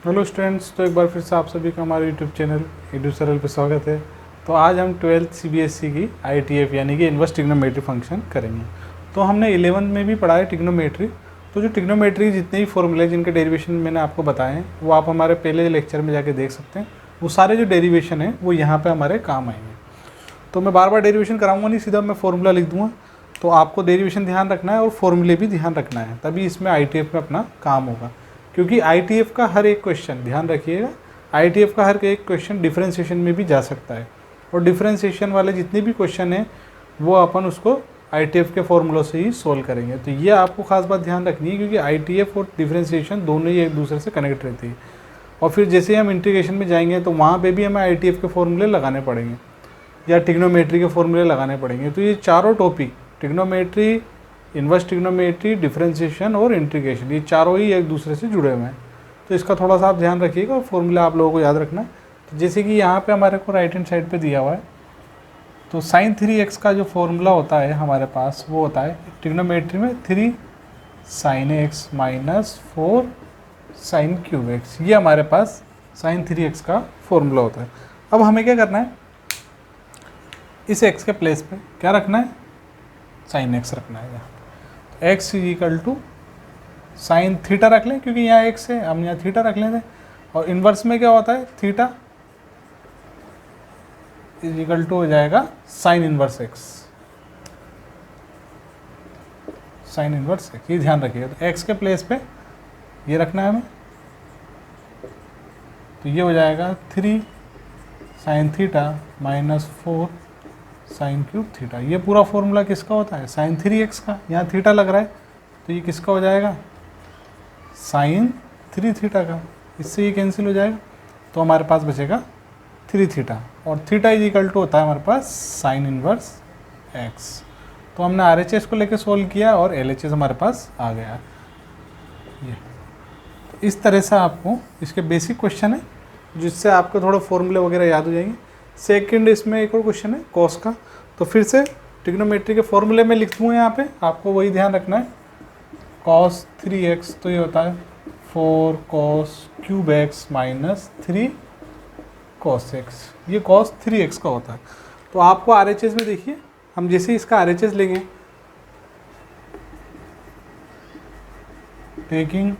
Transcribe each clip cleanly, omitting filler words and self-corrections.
Hello students, तो एक बार फिर से आप सभी का हमारे यूट्यूब चैनल एडू सरल पे स्वागत है। तो आज हम 12th CBSE की ITF यानी कि इन्वर्स ट्रिग्नोमेट्री फंक्शन करेंगे। तो हमने 11th में भी पढ़ा है ट्रिग्नोमेट्री। तो जो ट्रिग्नोमेट्री जितने भी फॉर्मूले जिनके डेरिवेशन मैंने आपको बताए हैं वो आप हमारे पहले लेक्चर में जाके देख सकते हैं। वो सारे जो डेरिवेशन हैं वो यहाँ पर हमारे काम आएंगे। तो मैं बार बार डेरिवेशन कराऊंगा नहीं, सीधा मैं फॉर्मूला लिख दूंगा। तो आपको डेरिवेशन ध्यान रखना है और फॉर्मूले भी ध्यान रखना है, तभी इसमें ITF में अपना काम होगा। क्योंकि ITF का हर एक क्वेश्चन, ध्यान रखिएगा, ITF का हर एक क्वेश्चन डिफरेंशिएशन में भी जा सकता है। और डिफरेंशिएशन वाले जितने भी क्वेश्चन हैं वो अपन उसको ITF के फॉर्मूलों से ही सोल्व करेंगे। तो ये आपको खास बात ध्यान रखनी है, क्योंकि ITF और डिफरेंशिएशन दोनों ही एक दूसरे से कनेक्ट रहती है। और फिर जैसे हम इंटीग्रेशन में जाएंगे तो वहाँ पर भी हमें ITF के फॉर्मूले लगाने पड़ेंगे या ट्रिग्नोमेट्री के फॉर्मूले लगाने पड़ेंगे। तो ये चारों topic, trigonometry, inverse trigonometry, differentiation और इंटीग्रेशन, ये चारों ही एक दूसरे से जुड़े हुए हैं। तो इसका थोड़ा सा आप ध्यान रखिएगा और फॉर्मूला आप लोगों को याद रखना है। तो जैसे कि यहाँ पे हमारे को राइट हैंड साइड पे दिया हुआ है, तो sin 3x का जो फॉर्मूला होता है हमारे पास वो होता है ट्रिग्नोमेट्री में 3 sin x minus 4 sin cube x। ये हमारे पास sin 3x का फॉर्मूला होता है। अब हमें क्या करना है, इस x के प्लेस पे क्या रखना है, sin x रखना है। x is equal to sine theta रख लें, क्योंकि यहाँ x है, हम यहाँ थीटा रख लेते हैं। और इन्वर्स में क्या होता है, थीटा इज इक्वल टू हो जाएगा sign inverse x, sign inverse x, ये ध्यान रखिएगा। तो x के प्लेस पे ये रखना है हमें, तो ये हो जाएगा 3 sine theta minus 4 sine cube theta. ये पूरा फॉर्मूला किसका होता है, साइन 3x का। यहाँ थीटा लग रहा है तो ये किसका हो जाएगा, साइन 3 थीटा का। इससे ये कैंसिल हो जाएगा तो हमारे पास बचेगा 3 थीटा। और थीटा इज इक्वल टू होता है हमारे पास साइन इनवर्स x। तो हमने RHS को लेके सोल्व किया और LHS हमारे पास आ गया। ये तो इस तरह से आपको इसके बेसिक क्वेश्चन है जिससे आपको थोड़ा फॉर्मूले वगैरह याद हो जाएंगे। सेकंड इसमें एक और क्वेश्चन है कॉस का। तो फिर से ट्रिग्नोमेट्री के फॉर्मूले में लिख दूँगा, यहाँ पे आपको वही ध्यान रखना है। cos 3x तो ये होता है 4 cos cube x minus 3 cos x। ये cos 3x का होता है। तो आपको RHS में देखिए, हम जैसे इसका RHS लेंगे, टेकिंग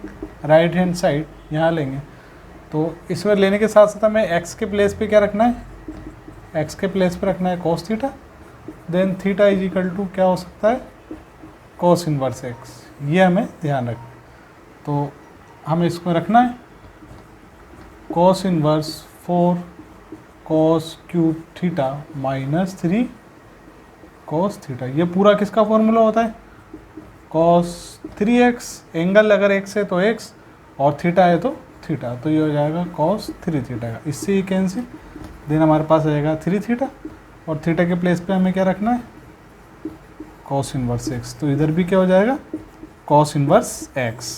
राइट हैंड साइड यहाँ लेंगे, तो इसमें लेने के साथ साथ हमें x के प्लेस पे क्या रखना है, x के प्लेस पे रखना है cos theta. Then theta is equal to क्या हो सकता है, cos इनवर्स x। ये हमें ध्यान रखना। तो हमें इसको रखना है cos inverse 4 cos cube theta minus 3 cos theta. ये पूरा किसका फॉर्मूला होता है, cos 3x, एंगल अगर x है तो x और थीटा है तो थीटा। तो ये हो जाएगा cos 3 थीटा का। इससे ये कैंसिल, देन हमारे पास आ जाएगा 3 थीटा। और थीटा के प्लेस पे हमें क्या रखना है, cos इनवर्स x। तो इधर भी क्या हो जाएगा, cos इनवर्स x।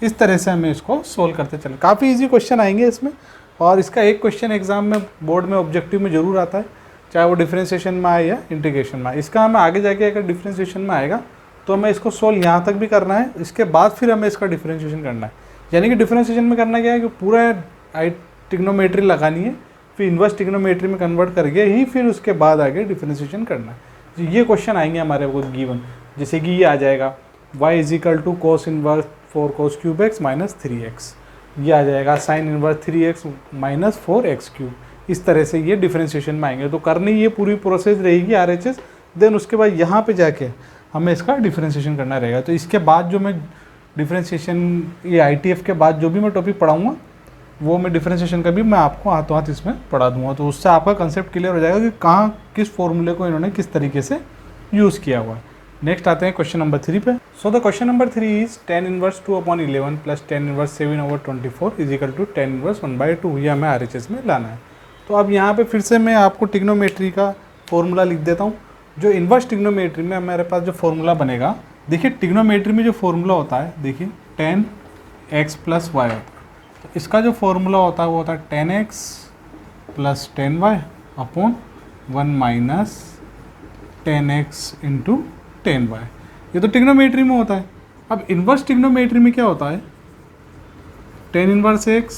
इस तरह से हमें इसको सोल्व करते चलें। काफ़ी इजी क्वेश्चन आएंगे इसमें, और इसका एक क्वेश्चन एग्जाम में बोर्ड में ऑब्जेक्टिव में ज़रूर आता है, चाहे वो डिफरेंशिएशन में आए या इंटीग्रेशन में आए। इसका हमें आगे जाके अगर डिफरेंशिएशन में आएगा तो हमें इसको सोल्व यहाँ तक भी करना है, इसके बाद फिर हमें इसका डिफरेंशिएशन करना है। यानी कि डिफरेंशिएशन में करना क्या है कि पूरा ट्रिग्नोमेट्री लगानी है, फिर इन्वर्स ट्रिग्नोमेट्री में कन्वर्ट करके ही फिर उसके बाद आगे डिफरेंशिएशन करना है। तो ये क्वेश्चन आएंगे हमारे को गिवन, जैसे कि ये आ जाएगा y is equal to cos inverse 4 cos cube x minus 3x। ये आ जाएगा sine inverse 3x minus 4x cube. इस तरह से ये डिफरेंशिएशन में आएंगे। तो करनी ये पूरी प्रोसेस रहेगी RHS। देन उसके बाद यहाँ पे जाके हमें इसका डिफरेंशिएशन करना रहेगा। तो इसके बाद जो मैं डिफरेंशिएशन, ये ITF के बाद जो भी मैं टॉपिक पढ़ाऊँगा वो मैं डिफरेंशिएशन का भी मैं आपको हाथों हाथ इसमें पढ़ा दूँगा। तो उससे आपका कंसेप्ट क्लियर हो जाएगा कि कहाँ किस फॉर्मूले को इन्होंने किस तरीके से यूज़ किया हुआ है। नेक्स्ट आते हैं क्वेश्चन नंबर 3 पे। So the question number 3 is tan inverse 2/11 plus tan inverse 7/24 is equal to tan inverse 1/2। ये हमें RHS में लाना है। तो अब यहाँ पे फिर से मैं आपको ट्रिग्नोमेट्री का फॉर्मूला लिख देता हूँ। जो इन्वर्स ट्रिग्नोमेट्री में हमारे पास जो फॉर्मूला बनेगा, देखिए ट्रिग्नोमेट्री में जो फॉर्मूला होता है, देखिए tan x प्लस y होता है। तो इसका जो फॉर्मूला होता है वो होता है tan x plus tan y upon 1 minus tan x into tan y। ये तो ट्रिग्नोमेट्री में होता है। अब इन्वर्स ट्रिग्नोमेट्री में क्या होता है, tan inverse x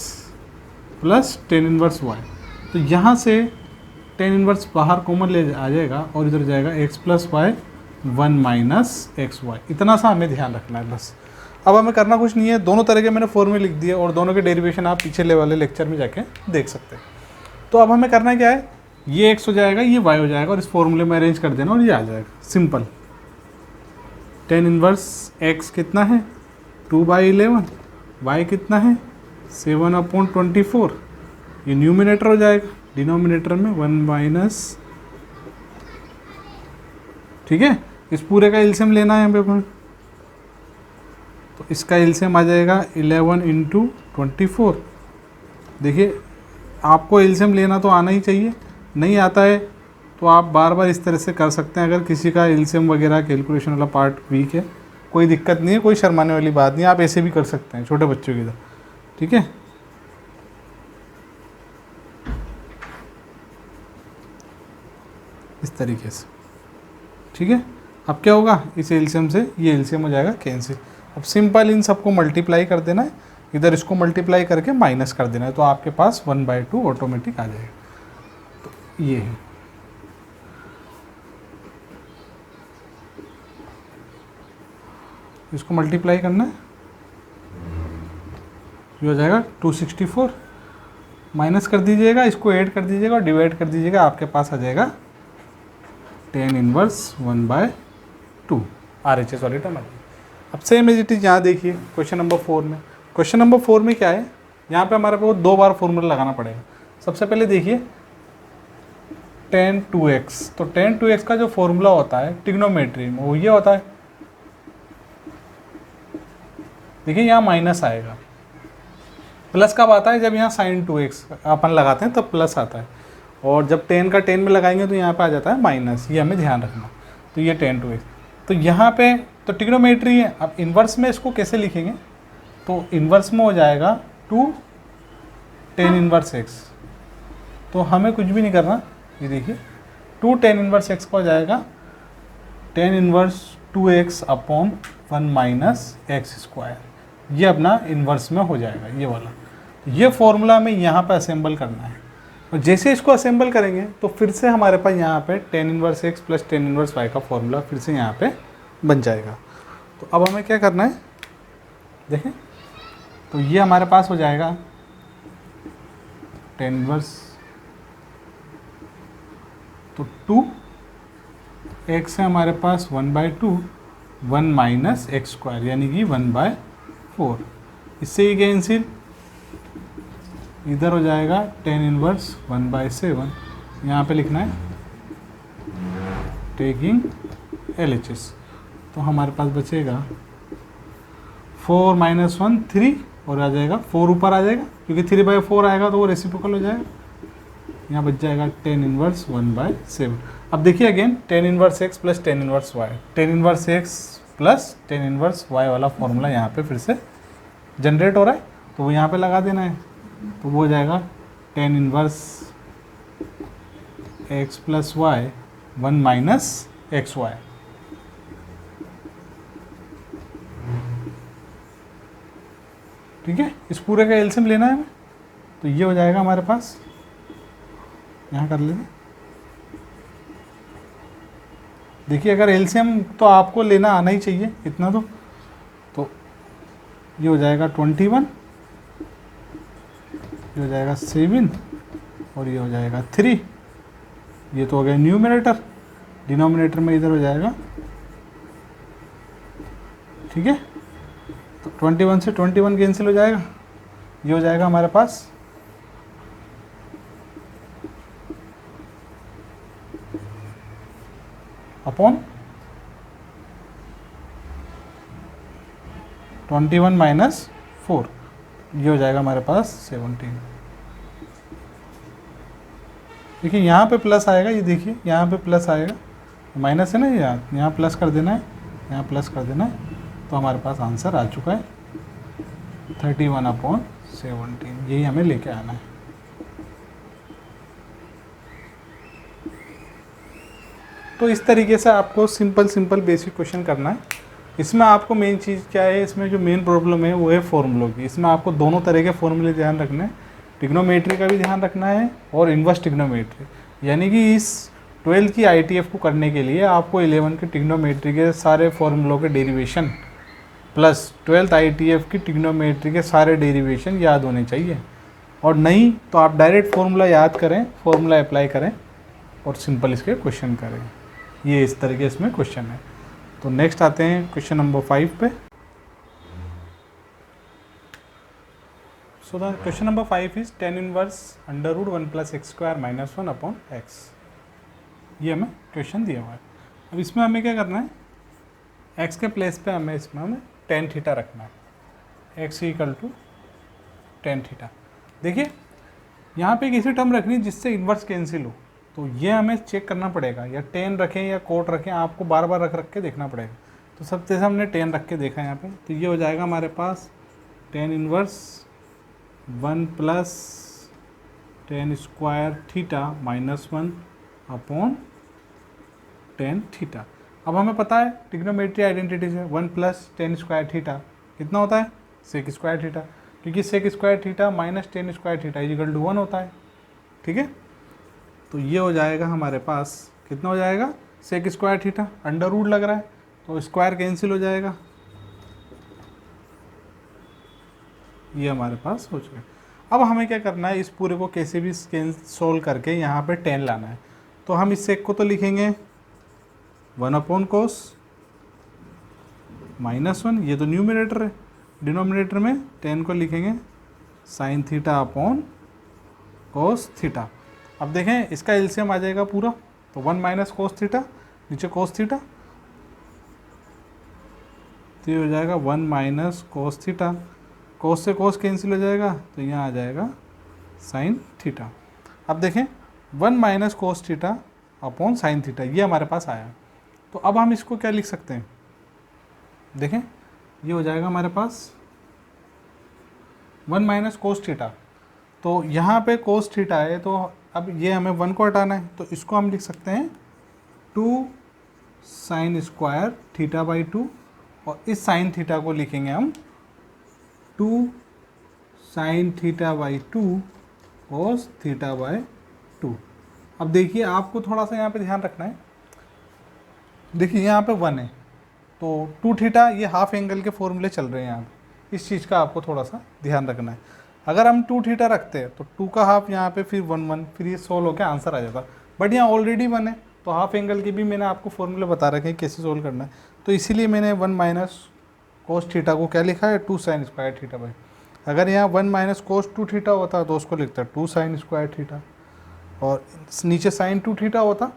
plus tan inverse y, तो यहाँ से टेन इनवर्स बाहर कॉमन ले आ जाएगा और इधर जाएगा x plus y one minus x y, इतना सा हमें ध्यान रखना है बस। अब हमें करना कुछ नहीं है, दोनों तरह के मैंने फॉर्मूले लिख दिए और दोनों के डेरिवेशन आप पीछे वाले लेक्चर में जाके देख सकते हैं। तो अब हमें करना क्या है, ये एक्स हो जाएगा, ये वाई हो जाएगा और इस फॉर्मूले में अरेंज कर देना और ये आ जाएगा सिंपल। टेन इनवर्स एक्स कितना है 2/11, वाई कितना है 7/24, ये न्यूमिनेटर हो जाएगा, डिनोमिनेटर में 1 माइनस, ठीक है। इस पूरे का एलसीएम लेना है यहाँ पे अपन, तो इसका एलसीएम आ जाएगा 11 × 24। देखिए आपको एलसीएम लेना तो आना ही चाहिए, नहीं आता है तो आप बार बार इस तरह से कर सकते हैं। अगर किसी का एलसीएम वगैरह कैलकुलेशन वाला पार्ट वीक है, कोई दिक्कत नहीं है, कोई शर्माने वाली बात नहीं है, आप ऐसे भी कर सकते हैं छोटे बच्चों की तरह, ठीक है। इस तरीके से, ठीक है। अब क्या होगा, इस एलसीएम से ये एलसीएम हो जाएगा कैंसिल। अब सिंपल इन सबको मल्टीप्लाई कर देना है, इधर इसको मल्टीप्लाई करके माइनस कर देना है, तो आपके पास 1/2 ऑटोमेटिक आ जाएगा। तो ये है, इसको मल्टीप्लाई करना है, ये हो जाएगा 264, माइनस कर दीजिएगा, इसको ऐड कर दीजिएगा और डिवाइड कर दीजिएगा, आपके पास आ जाएगा टेन इनवर्स 1/2 RHS वाली टर्म आ जाएगी। अब सेम एज इट इज यहाँ देखिए क्वेश्चन नंबर 4 में। क्वेश्चन नंबर 4 में क्या है, यहाँ पे हमारे को 2 बार फॉर्मूला लगाना पड़ेगा। सबसे पहले देखिए tan 2x, तो tan 2x का जो फॉर्मूला होता है ट्रिग्नोमेट्री में वो ये होता है, देखिए यहाँ माइनस आएगा, प्लस कब आता है, जब यहाँ sin 2x अपन लगाते हैं तब प्लस आता है, और जब 10 का 10 में लगाएंगे तो यहाँ पे आ जाता है माइनस, ये हमें ध्यान रखना। तो ये tan 2x, तो यहाँ पे तो ट्रिग्नोमेट्री है। अब इन्वर्स में इसको कैसे लिखेंगे, तो इन्वर्स में हो जाएगा 2 tan इनवर्स x, तो हमें कुछ भी नहीं करना, ये देखिए 2 tan इनवर्स x का हो जाएगा tan inverse 2x upon 1 minus x square, ये अपना इन्वर्स में हो जाएगा ये वाला। ये फॉर्मूला हमें यहाँ पे असेंबल करना है, और जैसे इसको असेंबल करेंगे तो फिर से हमारे पास यहाँ पे tan inverse x plus tan inverse y का फॉर्मूला फिर से यहाँ पे बन जाएगा। तो अब हमें क्या करना है, देखें, तो ये हमारे पास हो जाएगा tan इनवर्स, तो 2x है हमारे पास 1/2, 1 माइनस एक्स स्क्वायर यानी कि 1/4, इससे ये कैंसिल, इधर हो जाएगा tan इनवर्स 1/7, यहाँ पे लिखना है टेकिंग LHS, तो हमारे पास बचेगा 4 - 1 3, और आ जाएगा 4 ऊपर आ जाएगा क्योंकि 3/4 आएगा तो वो रेसिप्रोकल हो जाएगा, यहाँ बच जाएगा tan इनवर्स 1/7। अब देखिए again tan inverse x plus tan inverse y, tan inverse x plus tan inverse y वाला फॉर्मूला यहाँ पे फिर से जनरेट हो रहा है, तो वो यहाँ पे लगा देना है, तो वो हो जाएगा tan inverse x plus y 1 minus x y, ठीक है। इस पूरे का एलसीएम लेना है हमें, तो ये हो जाएगा हमारे पास, यहाँ कर लेते, देखिए अगर एलसीएम तो आपको लेना आना ही चाहिए इतना, तो ये हो जाएगा 21, ये हो जाएगा 7 और ये हो जाएगा 3, ये तो हो गया न्यूमरेटर, डिनोमिनेटर में इधर हो जाएगा, ठीक है। तो 21 से 21 कैंसिल हो जाएगा, ये हो जाएगा हमारे पास अपॉन 21 माइनस 4, ये हो जाएगा हमारे पास 17। देखिए यहाँ पे प्लस आएगा, ये देखिए यहाँ पे प्लस आएगा, माइनस है ना, यहाँ प्लस कर देना है, यहाँ प्लस कर देना है, तो हमारे पास आंसर आ चुका है 31/17, यही हमें लेके आना है। तो इस तरीके से आपको सिंपल बेसिक क्वेश्चन करना है। इसमें आपको मेन चीज़ क्या है, इसमें जो मेन प्रॉब्लम है वो है फॉर्मूलों की। इसमें आपको दोनों तरह के फॉर्मूले ध्यान रखने हैं, ट्रिग्नोमेट्री का भी ध्यान रखना है और इन्वर्स ट्रिग्नोमेट्री। यानी कि इस 12th की ITF को करने के लिए आपको 11 के ट्रिग्नोमेट्री के सारे फॉर्मूलों के डेरिवेशन प्लस 12th ITF की ट्रिग्नोमेट्री के सारे डेरिवेशन याद होने चाहिए। और नहीं तो आप डायरेक्ट फॉर्मूला याद करें, फॉर्मूला अप्लाई करें और सिंपल इसके क्वेश्चन करें। ये इस तरीके इसमें क्वेश्चन है। तो नेक्स्ट आते हैं क्वेश्चन नंबर 5 पे। So the question number 5 is tan inverse √1 + x² - 1 upon x। ये हमें क्वेश्चन दिया हुआ है। अब इसमें हमें क्या करना है, x के प्लेस पे हमें tan थीटा रखना है, x = tan थीटा। देखिए यहाँ पे एक ऐसी टर्म रखनी है जिससे इन्वर्स कैंसिल हो, तो ये हमें चेक करना पड़ेगा, या tan रखें या कोट रखें, आपको बार बार रख के देखना पड़ेगा। तो सब जैसे हमने tan रख के देखा यहाँ पे, तो ये हो जाएगा हमारे पास tan inverse 1 + tan² theta -1 upon tan theta. अब हमें पता है ट्रिग्नोमेट्री आइडेंटिटी से 1 + tan² थीटा कितना होता है, sec² थीटा, क्योंकि sec² theta minus tan² theta = 1 होता है। ठीक है, तो ये हो जाएगा हमारे पास, कितना हो जाएगा, sec² थीटा, अंडर रूट लग रहा है तो स्क्वायर कैंसिल हो जाएगा, ये हमारे पास हो चुका है। अब हमें क्या करना है, इस पूरे को कैसे भी सोल्व करके यहाँ पे tan लाना है। तो हम इस सेक को तो लिखेंगे 1/cos -1, ये तो न्यूमरेटर है, डिनोमिनेटर में tan को लिखेंगे sin theta upon cos theta. अब देखें इसका एलसीएम आ जाएगा पूरा, तो 1 - cos थीटा, नीचे cos थीटा, तो ये हो जाएगा 1 - cos थीटा, cos से cos कैंसिल हो जाएगा, तो यहाँ आ जाएगा sin थीटा। अब देखें 1 - cos theta upon sin theta, ये हमारे पास आया। तो अब हम इसको क्या लिख सकते हैं, देखें ये हो जाएगा हमारे पास 1 - cos थीटा, तो यहाँ पे cos थीटा है, तो अब ये हमें 1 को हटाना है, तो इसको हम लिख सकते हैं 2 sin² θ/2, और इस sin थीटा को लिखेंगे हम 2 sin θ/2 cos θ/2। अब देखिए आपको थोड़ा सा यहाँ पे ध्यान रखना है, देखिए यहाँ पे 1 है तो 2 थीटा, ये हाफ एंगल के फॉर्मूले चल रहे हैं यहाँ पे, इस चीज़ का आपको थोड़ा सा ध्यान रखना है। अगर हम 2 थीटा रखते हैं तो 2 का हाफ यहाँ पे, फिर 1 फिर ये सोल्व होकर आंसर आ जाता, बट यहाँ ऑलरेडी 1 है, तो हाफ एंगल के भी मैंने आपको फॉर्मूले बता रखे हैं कैसे सोल्व करना है, तो इसीलिए मैंने 1 - cos थीटा को क्या लिखा है 2 sin² θ/। अगर यहाँ 1 - cos 2 थीटा होता तो उसको लिखता 2 sin² थीटा, और नीचे sin 2 थीटा होता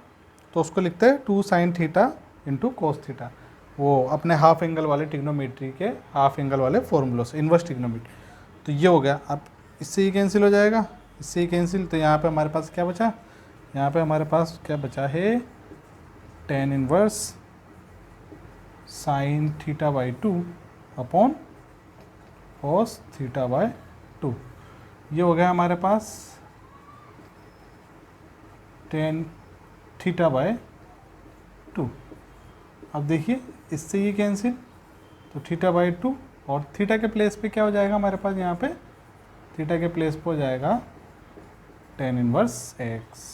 तो उसको लिखते हैं 2 sin theta into cos theta, वो अपने हाफ एंगल वाले ट्रिग्नोमेट्री के हाफ एंगल वाले फॉर्मूलों से, इन्वर्स ट्रिग्नोमेट्री। तो ये हो गया, अब इससे ही कैंसिल हो जाएगा, इससे ही कैंसिल, तो यहाँ पे हमारे पास क्या बचा, यहाँ पे हमारे पास क्या बचा है tan inverse sin θ/2 upon cos θ/2। ये हो गया हमारे पास tan θ/2। अब देखिए इससे ये कैंसिल, तो θ/2, और थीटा के प्लेस पे क्या हो जाएगा हमारे पास, यहाँ पे थीटा के प्लेस पे हो जाएगा tan इनवर्स x।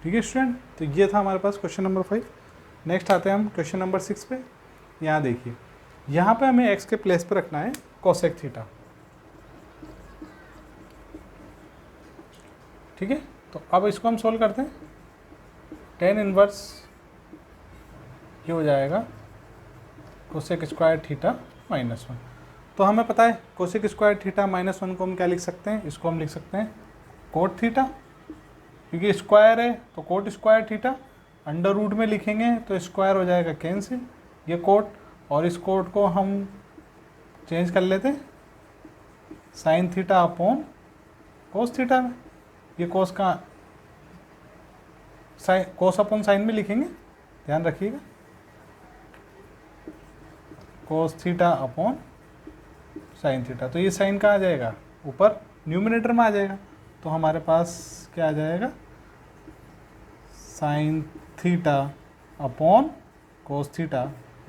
ठीक है स्टूडेंट, तो ये था हमारे पास क्वेश्चन नंबर 5। नेक्स्ट आते हैं हम क्वेश्चन नंबर 6 पे। यहाँ देखिए, यहाँ पे हमें x के प्लेस पे रखना है कोसेक थीटा। ठीक है, तो अब इसको हम सोल्व करते हैं, tan इनवर्स ये हो जाएगा cosec² थीटा -1। तो हमें पता है cosec² थीटा -1 को हम क्या लिख सकते हैं, इसको हम लिख सकते हैं कोट थीटा, क्योंकि स्क्वायर है तो कोट² थीटा, अंडर रूट में लिखेंगे तो स्क्वायर हो जाएगा कैंसिल, ये कोट, और इस कोट को हम चेंज कर लेते sine theta upon cos theta में, ये कोस का साइन, कोस अपॉन साइन में लिखेंगे, ध्यान रखिएगा, cos theta upon sine theta. तो ये साइन कहाँ आ जाएगा, ऊपर न्यूमिनेटर में आ जाएगा, तो हमारे पास क्या आ जाएगा sine theta upon cos theta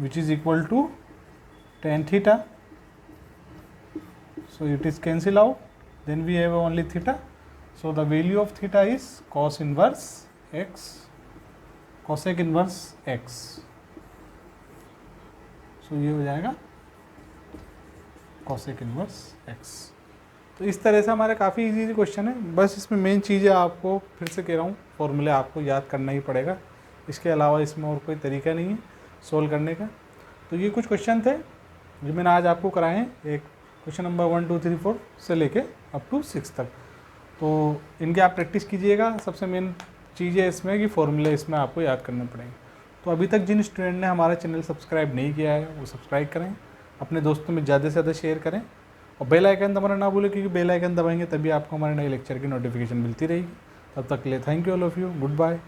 which is equal to tan theta. So it is cancel out, then we have only theta. So the value of theta is cos inverse x, cosec inverse x. So ये हो जाएगा cosec inverse x. तो इस तरह से हमारे काफ़ी easy question है, बस इसमें मेन चीज़ है, आपको फिर से कह रहा हूँ, फॉर्मूले आपको याद करना ही पड़ेगा, इसके अलावा इसमें और कोई तरीका नहीं है सोल्व करने का। तो ये कुछ क्वेश्चन थे जो मैंने आज आपको कराए हैं, एक क्वेश्चन नंबर 1 2 3 4 से लेके अप टू 6 तक। तो इनके आप प्रैक्टिस कीजिएगा। सबसे मेन चीज़ है इसमें कि फॉर्मूले इसमें आपको याद करने पड़ेंगे। तो अभी तक जिन स्टूडेंट ने हमारा चैनल सब्सक्राइब नहीं किया है वो सब्सक्राइब करें, अपने दोस्तों में ज़्यादा से ज़्यादा शेयर करें और बेल आइकन दबाना ना भूलें, क्योंकि बेल आइकन दबाएंगे तभी आपको हमारे नए लेक्चर की नोटिफिकेशन मिलती रहेगी। तब तक के लिए thank you all of you, good bye.